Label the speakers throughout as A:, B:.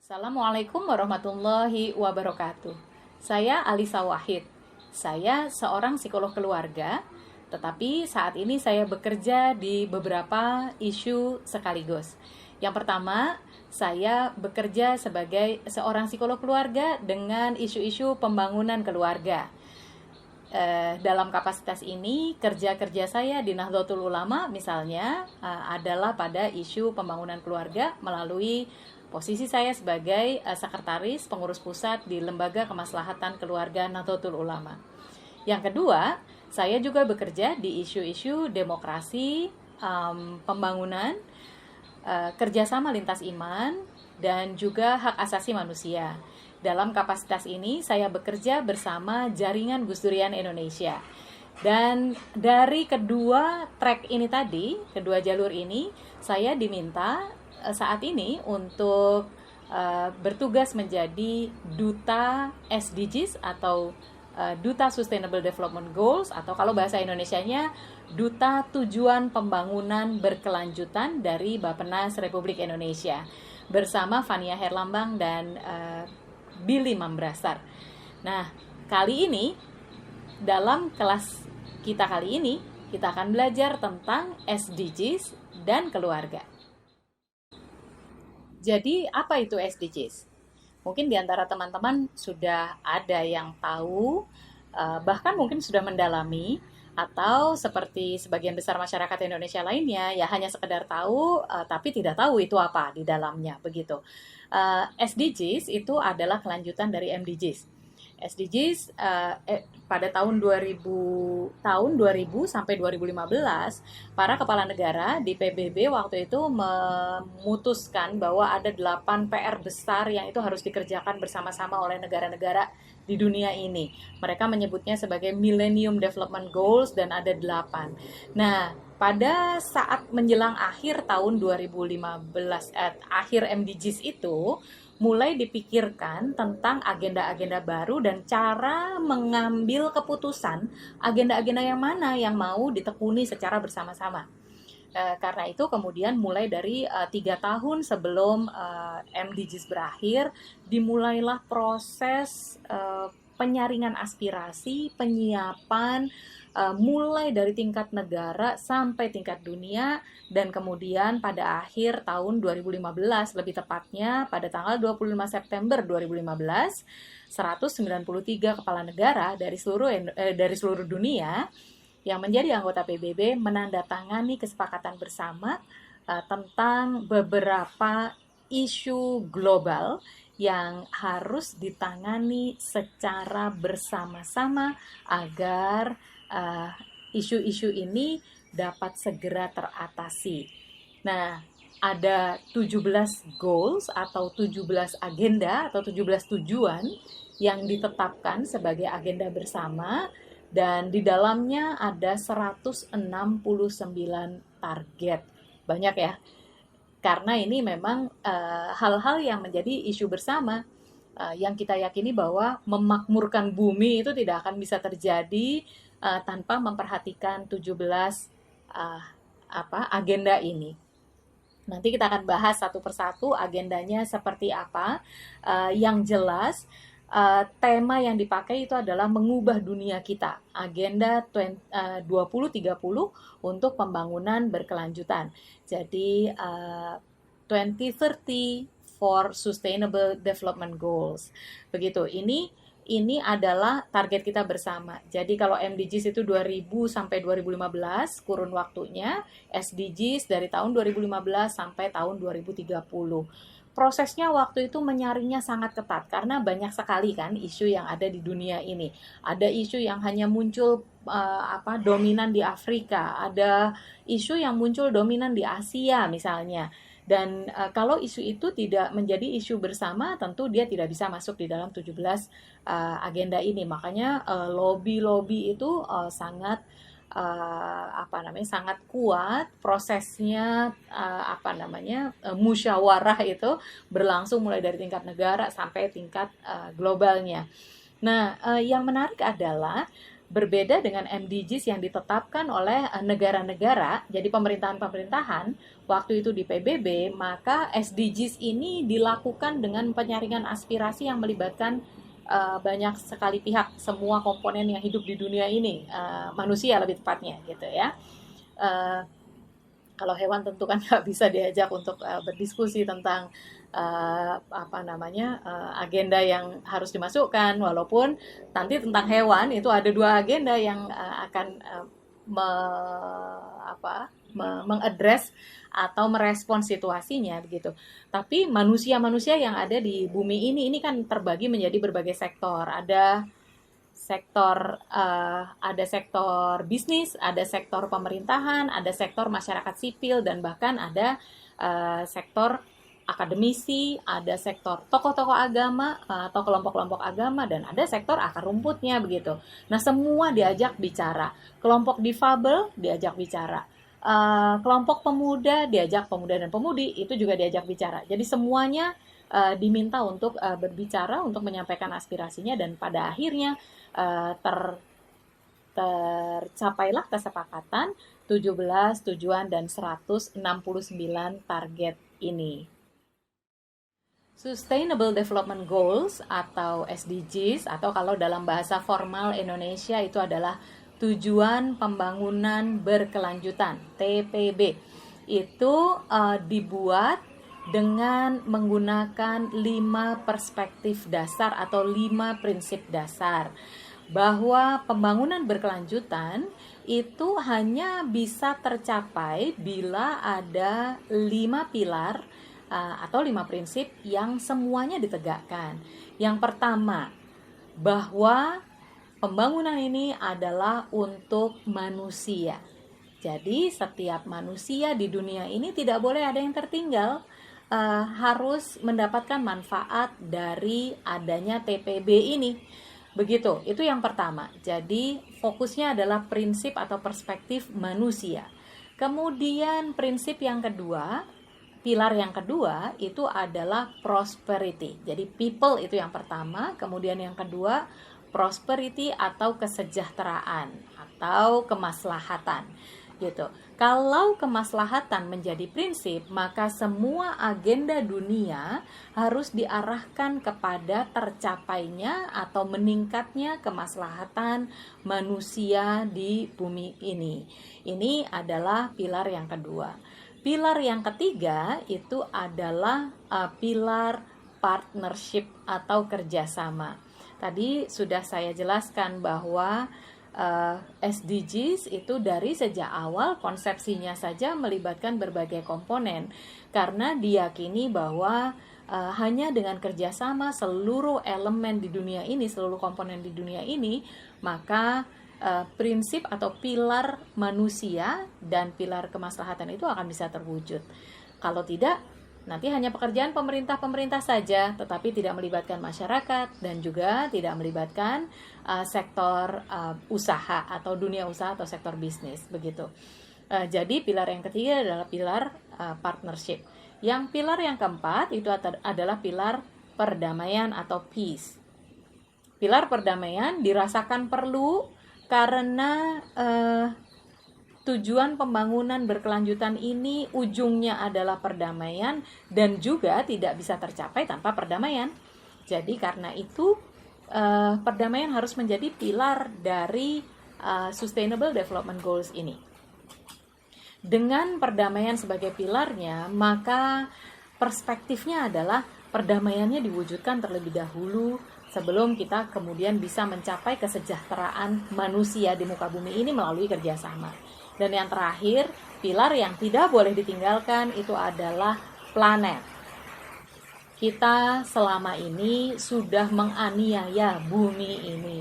A: Assalamualaikum warahmatullahi wabarakatuh. Saya Alisa Wahid. Saya seorang psikolog keluarga, tetapi saat ini saya bekerja di beberapa isu sekaligus. Yang pertama, saya bekerja sebagai seorang psikolog keluarga dengan isu-isu pembangunan keluarga. Dalam kapasitas ini, kerja-kerja saya di Nahdlatul Ulama misalnya adalah pada isu pembangunan keluarga melalui posisi saya sebagai sekretaris pengurus pusat di Lembaga Kemaslahatan Keluarga Nahdlatul Ulama. Yang kedua, saya juga bekerja di isu-isu demokrasi, pembangunan, kerjasama lintas iman, dan juga hak asasi manusia. Dalam kapasitas ini, saya bekerja bersama Jaringan Gus Durian Indonesia. Dan dari kedua track ini tadi, kedua jalur ini, saya diminta saat ini untuk bertugas menjadi duta SDGs atau Duta Sustainable Development Goals, atau kalau bahasa Indonesianya Duta Tujuan Pembangunan Berkelanjutan dari Bappenas Republik Indonesia bersama Fania Herlambang dan Billy Mambrasar. Nah, kali ini dalam kelas kita kali ini kita akan belajar tentang SDGs dan keluarga. Jadi, apa itu SDGs? Mungkin di antara teman-teman sudah ada yang tahu, bahkan mungkin sudah mendalami, atau seperti sebagian besar masyarakat Indonesia lainnya, ya hanya sekedar tahu, tapi tidak tahu itu apa di dalamnya, begitu. SDGs itu adalah kelanjutan dari MDGs. SDGs pada tahun 2000 sampai 2015 para kepala negara di PBB waktu itu memutuskan bahwa ada 8 PR besar yang itu harus dikerjakan bersama-sama oleh negara-negara di dunia ini. Mereka menyebutnya sebagai Millennium Development Goals dan ada 8. Nah, pada saat menjelang akhir tahun 2015, akhir MDGs itu, mulai dipikirkan tentang agenda-agenda baru dan cara mengambil keputusan agenda-agenda yang mana yang mau ditekuni secara bersama-sama. Karena itu kemudian mulai dari 3 tahun sebelum MDGs berakhir, dimulailah proses penyaringan aspirasi, penyiapan, mulai dari tingkat negara sampai tingkat dunia, dan kemudian pada akhir tahun 2015, lebih tepatnya pada tanggal 25 September 2015, 193 kepala negara dari seluruh dunia yang menjadi anggota PBB menandatangani kesepakatan bersama tentang beberapa isu global yang harus ditangani secara bersama-sama agar isu-isu ini dapat segera teratasi. Nah, ada 17 goals atau 17 agenda atau 17 tujuan yang ditetapkan sebagai agenda bersama, dan di dalamnya ada 169 target. Banyak ya. Karena ini memang hal-hal yang menjadi isu bersama yang kita yakini bahwa memakmurkan bumi itu tidak akan bisa terjadi tanpa memperhatikan 17 agenda ini. Nanti kita akan bahas satu persatu agendanya seperti apa. Yang jelas tema yang dipakai itu adalah mengubah dunia kita. Agenda 2030 untuk pembangunan berkelanjutan. Jadi 2030 for Sustainable Development Goals. Begitu. Ini adalah target kita bersama. Jadi kalau MDGs itu 2000 sampai 2015 kurun waktunya, SDGs dari tahun 2015 sampai tahun 2030. Prosesnya waktu itu menyaringnya sangat ketat karena banyak sekali kan isu yang ada di dunia ini. Ada isu yang hanya muncul dominan di Afrika, ada isu yang muncul dominan di Asia misalnya. Dan kalau isu itu tidak menjadi isu bersama, tentu dia tidak bisa masuk di dalam 17 agenda ini. Makanya lobby-lobby itu sangat sangat kuat prosesnya, musyawarah itu berlangsung mulai dari tingkat negara sampai tingkat globalnya. Nah, yang menarik adalah berbeda dengan MDGs yang ditetapkan oleh negara-negara, jadi pemerintahan-pemerintahan waktu itu di PBB, maka SDGs ini dilakukan dengan penyaringan aspirasi yang melibatkan banyak sekali pihak, semua komponen yang hidup di dunia ini, manusia lebih tepatnya gitu ya. Eh, Kalau hewan tentu kan nggak bisa diajak untuk berdiskusi tentang agenda yang harus dimasukkan, walaupun nanti tentang hewan itu ada dua agenda yang akan me, mengadres atau merespons situasinya begitu. Tapi manusia-manusia yang ada di bumi ini kan terbagi menjadi berbagai sektor. Ada sektor bisnis, ada sektor pemerintahan, ada sektor masyarakat sipil, dan bahkan ada sektor akademisi, ada sektor tokoh-tokoh agama atau kelompok-kelompok agama, dan ada sektor akar rumputnya begitu. Nah, semua diajak bicara. Kelompok difabel diajak bicara. Kelompok pemuda diajak, pemuda dan pemudi itu juga diajak bicara. Jadi semuanya diminta untuk berbicara, untuk menyampaikan aspirasinya, dan pada akhirnya tercapailah kesepakatan 17 tujuan dan 169 target ini. Sustainable Development Goals atau SDGs, atau kalau dalam bahasa formal Indonesia itu adalah Tujuan Pembangunan Berkelanjutan, TPB. Itu dibuat dengan menggunakan 5 perspektif dasar atau 5 prinsip dasar, bahwa pembangunan berkelanjutan itu hanya bisa tercapai bila ada 5 pilar atau 5 prinsip yang semuanya ditegakkan. Yang pertama, bahwa pembangunan ini adalah untuk manusia. Jadi setiap manusia di dunia ini tidak boleh ada yang tertinggal, harus mendapatkan manfaat dari adanya TPB ini. Begitu, itu yang pertama. Jadi fokusnya adalah prinsip atau perspektif manusia. Kemudian prinsip yang kedua, pilar yang kedua itu adalah prosperity. Jadi people itu yang pertama, kemudian yang kedua prosperity atau kesejahteraan atau kemaslahatan gitu. Kalau kemaslahatan menjadi prinsip, maka semua agenda dunia harus diarahkan kepada tercapainya atau meningkatnya kemaslahatan manusia di bumi ini. Ini adalah pilar yang kedua. Pilar yang ketiga itu adalah pilar partnership atau kerjasama. Tadi sudah saya jelaskan bahwa SDGs itu dari sejak awal konsepsinya saja melibatkan berbagai komponen, karena diyakini bahwa hanya dengan kerjasama seluruh elemen di dunia ini, seluruh komponen di dunia ini, maka prinsip atau pilar manusia dan pilar kemaslahatan itu akan bisa terwujud. Kalau tidak, nanti hanya pekerjaan pemerintah-pemerintah saja, tetapi tidak melibatkan masyarakat dan juga tidak melibatkan sektor usaha atau dunia usaha atau sektor bisnis begitu. Jadi pilar yang ketiga adalah pilar partnership. Yang pilar yang keempat itu adalah pilar perdamaian atau peace. Pilar perdamaian dirasakan perlu karena tujuan pembangunan berkelanjutan ini ujungnya adalah perdamaian dan juga tidak bisa tercapai tanpa perdamaian. Jadi karena itu perdamaian harus menjadi pilar dari Sustainable Development Goals ini. Dengan perdamaian sebagai pilarnya, maka perspektifnya adalah perdamaiannya diwujudkan terlebih dahulu sebelum kita kemudian bisa mencapai kesejahteraan manusia di muka bumi ini melalui kerjasama. Dan yang terakhir, pilar yang tidak boleh ditinggalkan itu adalah planet. Kita selama ini sudah menganiaya bumi ini.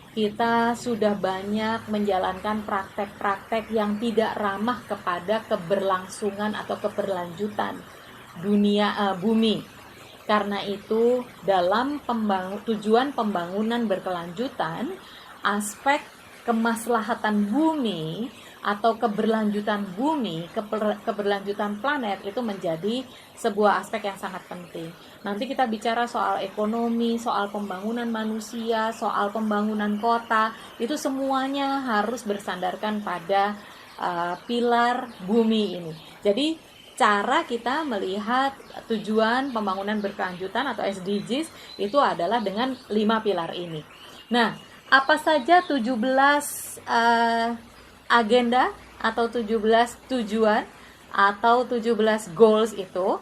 A: Kita sudah banyak menjalankan praktek-praktek yang tidak ramah kepada keberlangsungan atau keberlanjutan bumi. Karena itu, dalam tujuan pembangunan berkelanjutan, aspek kemaslahatan bumi atau keberlanjutan bumi, keberlanjutan planet itu menjadi sebuah aspek yang sangat penting. Nanti kita bicara soal ekonomi, soal pembangunan manusia, soal pembangunan kota, itu semuanya harus bersandarkan pada pilar bumi ini. Jadi cara kita melihat tujuan pembangunan berkelanjutan atau SDGs itu adalah dengan 5 pilar ini. Nah, apa saja 17 agenda atau 17 tujuan atau 17 goals itu?